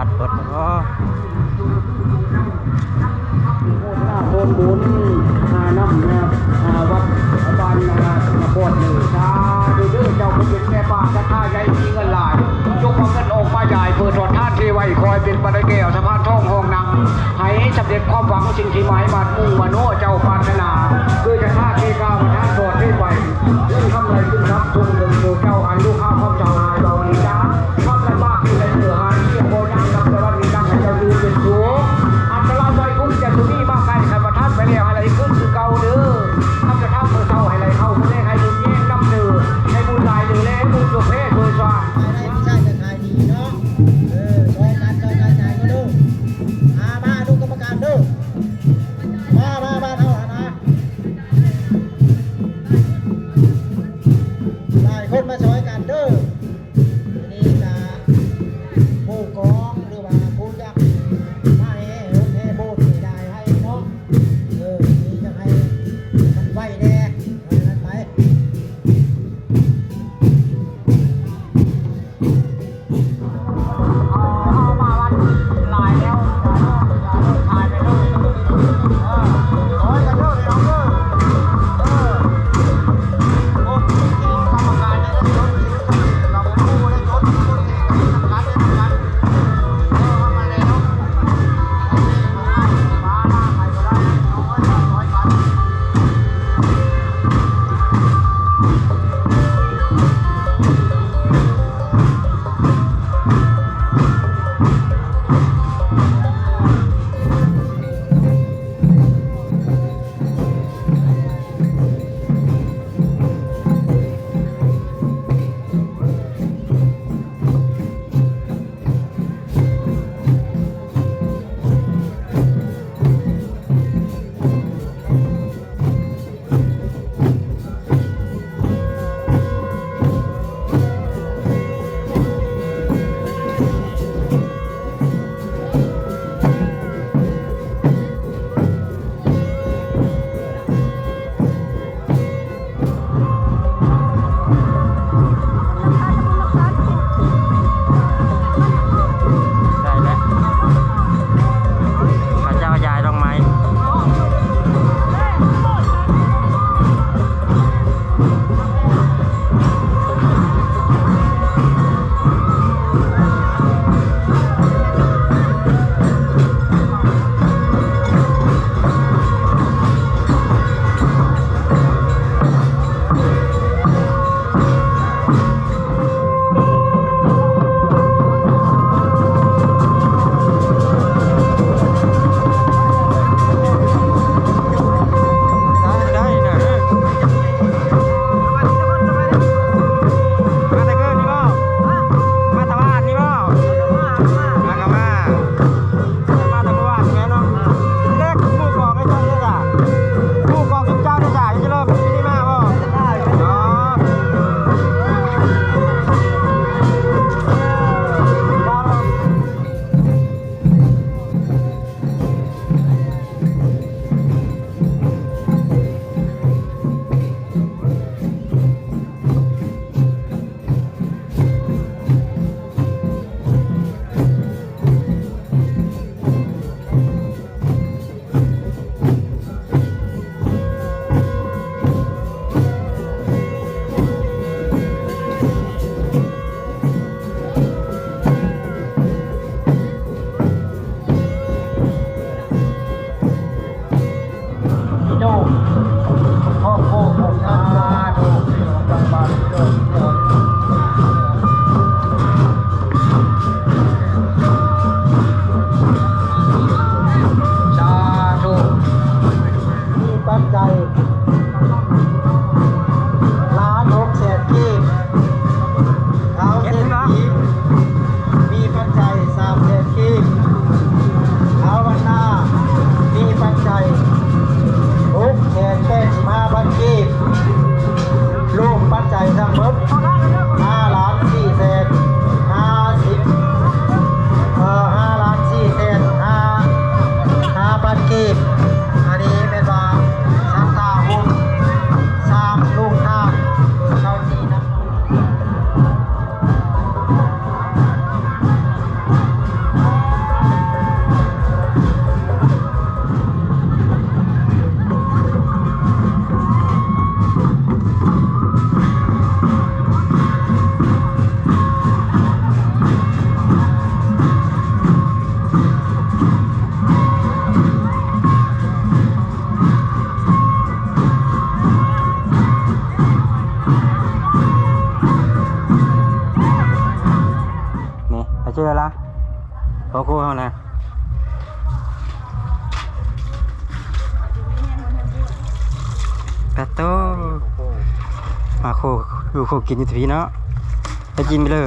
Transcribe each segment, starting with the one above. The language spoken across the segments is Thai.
ดเปิดอ๋อโคนบุญน้ำนะวัดบ้านนะโคตรหนึ่งชาดูดื้อเจ้าคุณเป็นแม่ป้าจะฆ่าใหญ่มีเงินหลายยกความเงินออกมาใหญ่เปิดถอดท่านที่ไว้คอยเป็นปัจเกศสะพานท่องห้องนำให้สำเร็จความหวังสิ่งที่หมายมามุ่งมาโน้เจ้าปรารถนาด้วยจะฆ่าที่ก้าวมาท่านถอดที่ไปเรื่องทำอะไรขึ้นครับทุ่งเงินโดเจ้าอันลูกข้าวข้าวเจ้าหายเบาดีจ้าทำอะไรบ้างที่ไรเหลือหายเชี่ยวโบย่างกับแต่วันนี้ตั้งให้เจ้าดูเป็นชัวอันตรายไว้คุ้มจะสุนีมากใครใครมาท่านไปแล้วอะไรขึ้นคือเก่าเด้อทำจะทำเพื่อเจ้าให้ไรเข้าเพื่อให้บุญเย่งน้ำเดือให้บุญลายเดือและบุญจุเพศโดยสว่างไม่ใช่จะขายดีเนาะช่วยกันจ่ายก็ดูมาดูกรรมการดูมาเท่าไหร่นะหลายคนมาช่วยกันดูนี่จะผู้กองหรือว่าผู้ยักษ์มาให้โบสถ์ได้ให้เนาะนี่จะให้มันไหวแน่ไป เ เจอละโอ้โหเอานะแปตโต้มาโคดูโคกินอยู่ทีเนาะไปกินไปเลย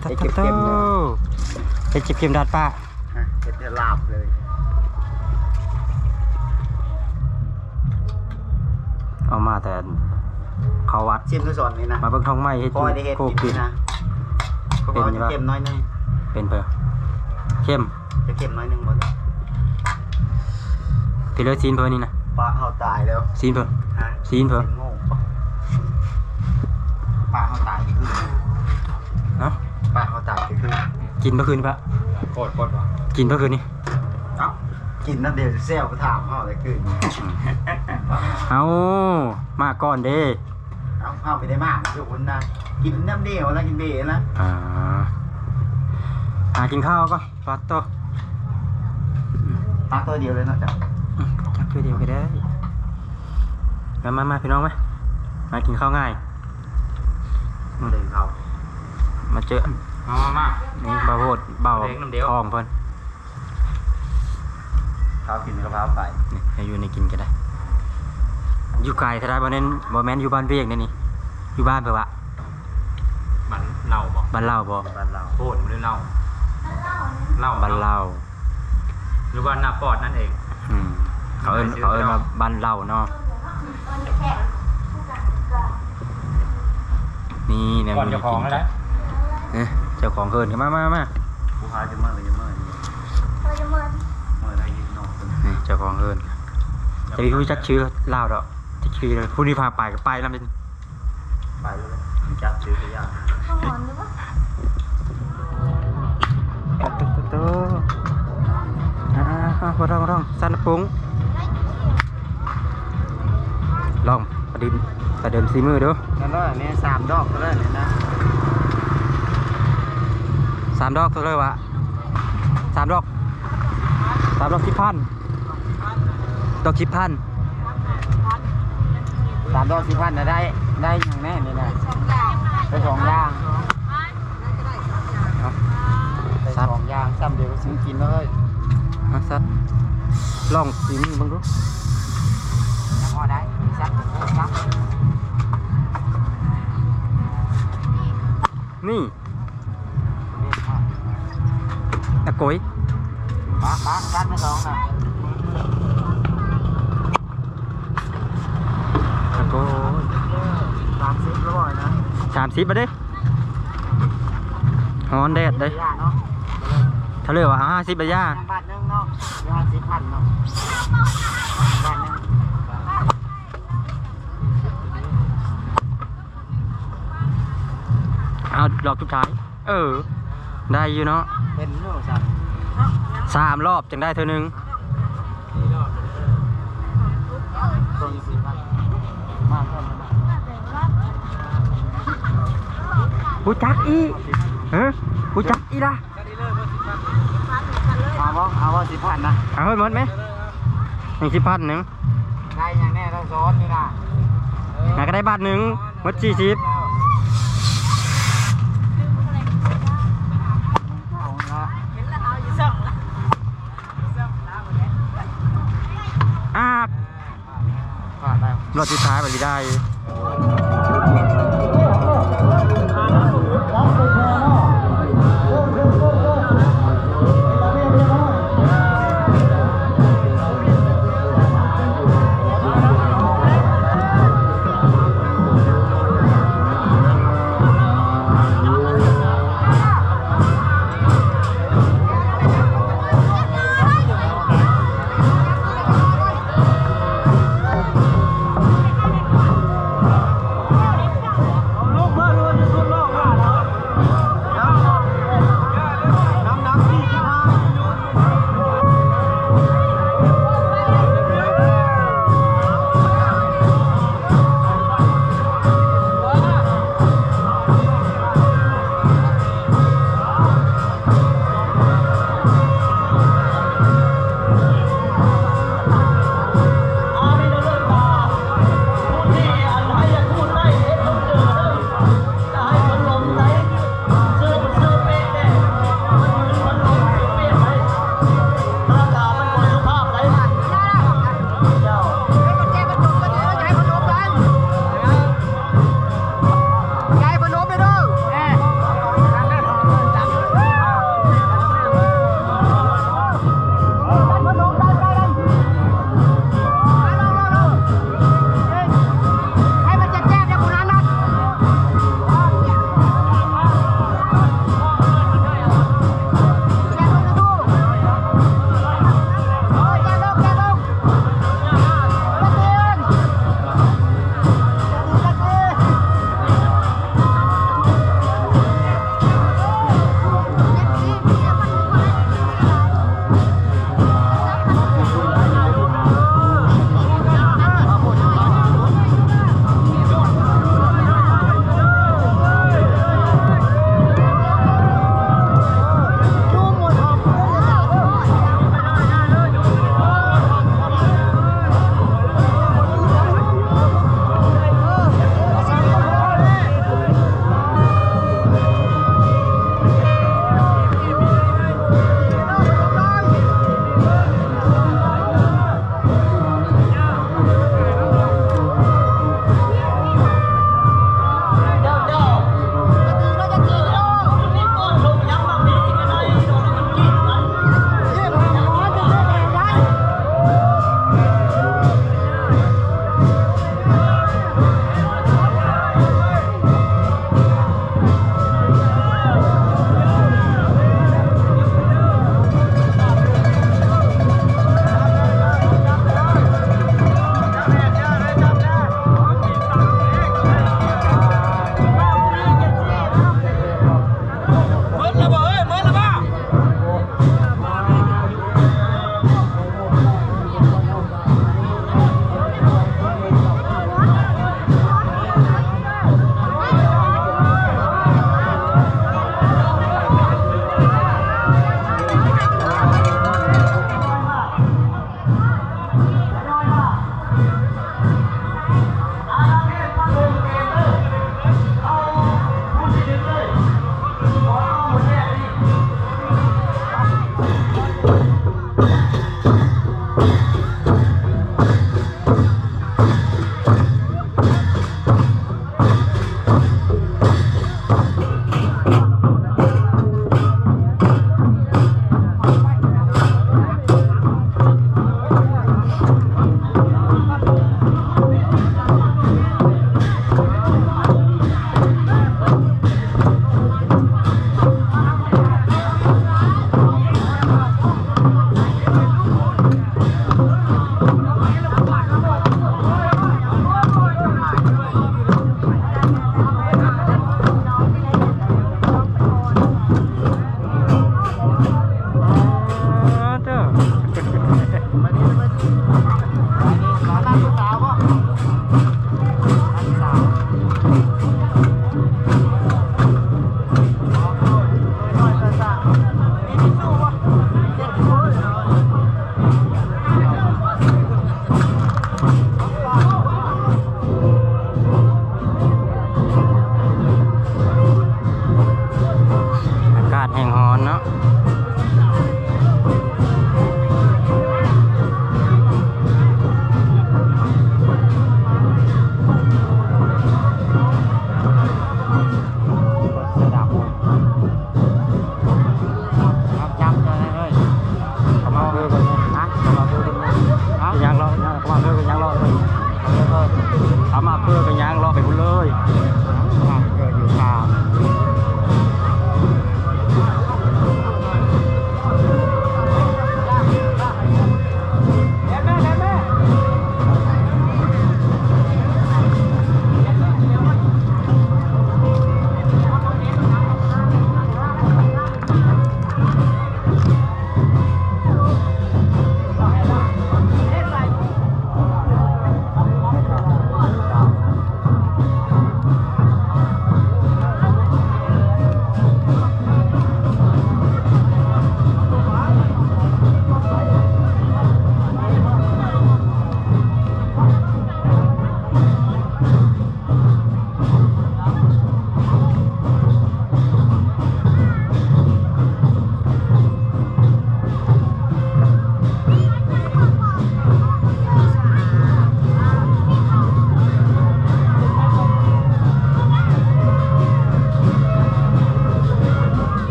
แปตโต้ไปจิบเข็มดัดป้า เห็ดจะลาบเลย เอามาแต่เขาวัด ชิมทุกส่วนนี่นะ มาเบิ่งท้องไม้ให้ พอได้เห็ด โค กิ กิ น น นะ เป็นอยู่ปะ เค็มน้อยนึง เป็นเพิ่มเข้ม จะเค็มน้อยนึงหมด พี่เลือกซีนเพิ่มนี่นะ ปลาเขาตายแล้ว ซีนเพิ่มซีนเพิ่ม โง่ปลาเขาตายที่คืน เนาะ ปลาเขาตายที่คืน กินเมื่อคืนปะ โคตรว่ะ กินเมื่อคืนนี่ เอ้ากินนั่นเดียวเซลไปถามเขาอะไรคืน เอามาก่อนเด้ เอ้าเขาไม่ได้มากทุกคนนะกินน้ำเดียวแล้วกินเบย์นะ หากินข้าวก็ปลาโต ปลาตัวเดียวเลยนะจ๊ะ จักช่วยเดียวก็ได้มาพี่น้องไหมมากินข้าวง่าย เดินเขา มาเจอ มา นี่บาโวดเบา เล็กน้ำเดียว ทองเพิ่น เขากินกะเพราไก่ นี่ให้อยู่ในกินก็ได้อยู่ไกลถ้าได้บ่แม่นอยู่บ้านเวียกนี่นี่อยู่บ้านเพิ่นวะ มันเน่าบอก บ้านเล่าบ่ บ้านเรา โคตรหรือเน่าเน่า บ้านเล่า หรือว่าหน้าปอดนั่นเอง เขาเอิ้นว่าบ้านเล่าเนาะนี่เนี่ย ก่อนเจ้าของนั่นแหละ เจ้าของเกินกันมา ผู้ค้าจะเมื่อจะเมื่อเมื่อไรยินนอก นี่เจ้าของเกินจะมีผู้จักชื่อเล่าดอกจักชื่อเลยผู้ที่พาไปก็ไปแล้วเป็น ไปเลยจับซื้อไปย่าง พอร้องสันปุ้งลองประเดิมซีมือดู นั่นเลยเนี่ย3 ดอกก็เลยเนี่ยนะ 3 ดอกตัวเลยวะ3 ดอก10,000ดอก10,000 3 ดอก10,000นะได้อย่างแน่นี่นะได้2 อย่างได้2 อย่างซ้ำเดียวซื้อกินเลย มาสัตว์ลองซีมือบ้างดู พอได้ซักซัก นี่ตะโกย มาซักไม่2นะ ตะโกย 30แล้วบ่อยนะ 30มาดิฮอนแดดเด้ ย่าเนาะ ทะเลวะ50บาทย่า บาทนึงเนาะ50,000เนาะบาทนึง เอาดอกทุกท้ายได้อยู่เนาะ เป็นเนาะซัก 3 รอบจังได้เท่านึง ตัว4,000มากเท่านั้น ผู้จักอีผู้จักอีล่ะ เอาบ่10,000นะ เอาให้หมดไหม1,000 นึง ได้อย่างแน่ต้องซ้อนนี่นะ ก็ได้บาทหนึ่งหมด40รถสุดท้ายไปได้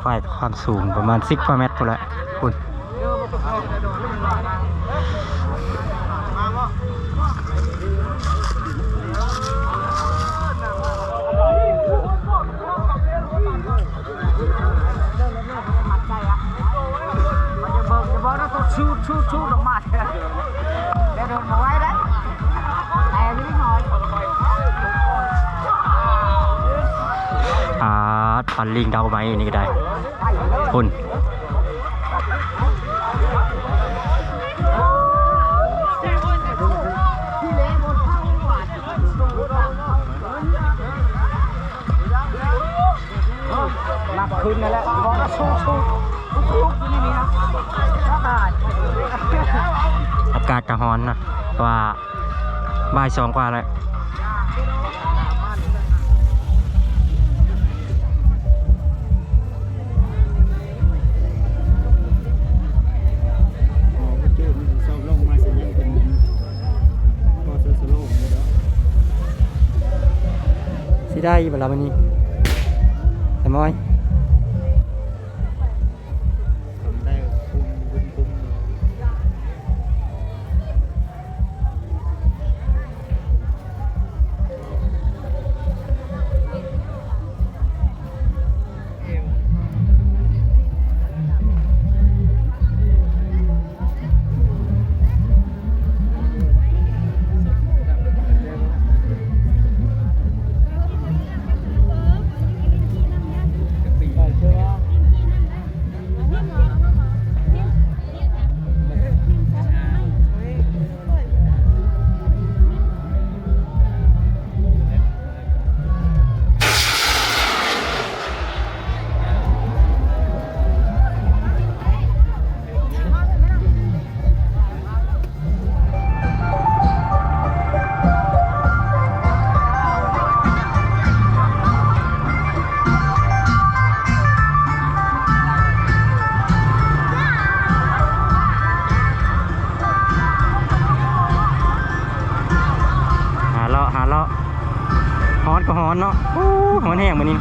ไฟความสูงประมาณ10 กว่าเมตรพุ่นแหละคุณชูดออกมาเถอะเดี๋ยวโดนมาไว้ได้แต่ไม่หน่อย ปันลิงดาวไม้นี่ก็ได้คุณหนักขึ้นนั่นแหละพอแล้วชูลุกนี่นี่นะอากาศกระฮ้อนนะว่าบ่าย2 กว่าแล้วสิได้บ่ล่ะมื้อนี้แต่ม้อยหาเลาะฮ้อนก็ฮ้อนเนาะฮ้อนแห้งมื้อนี้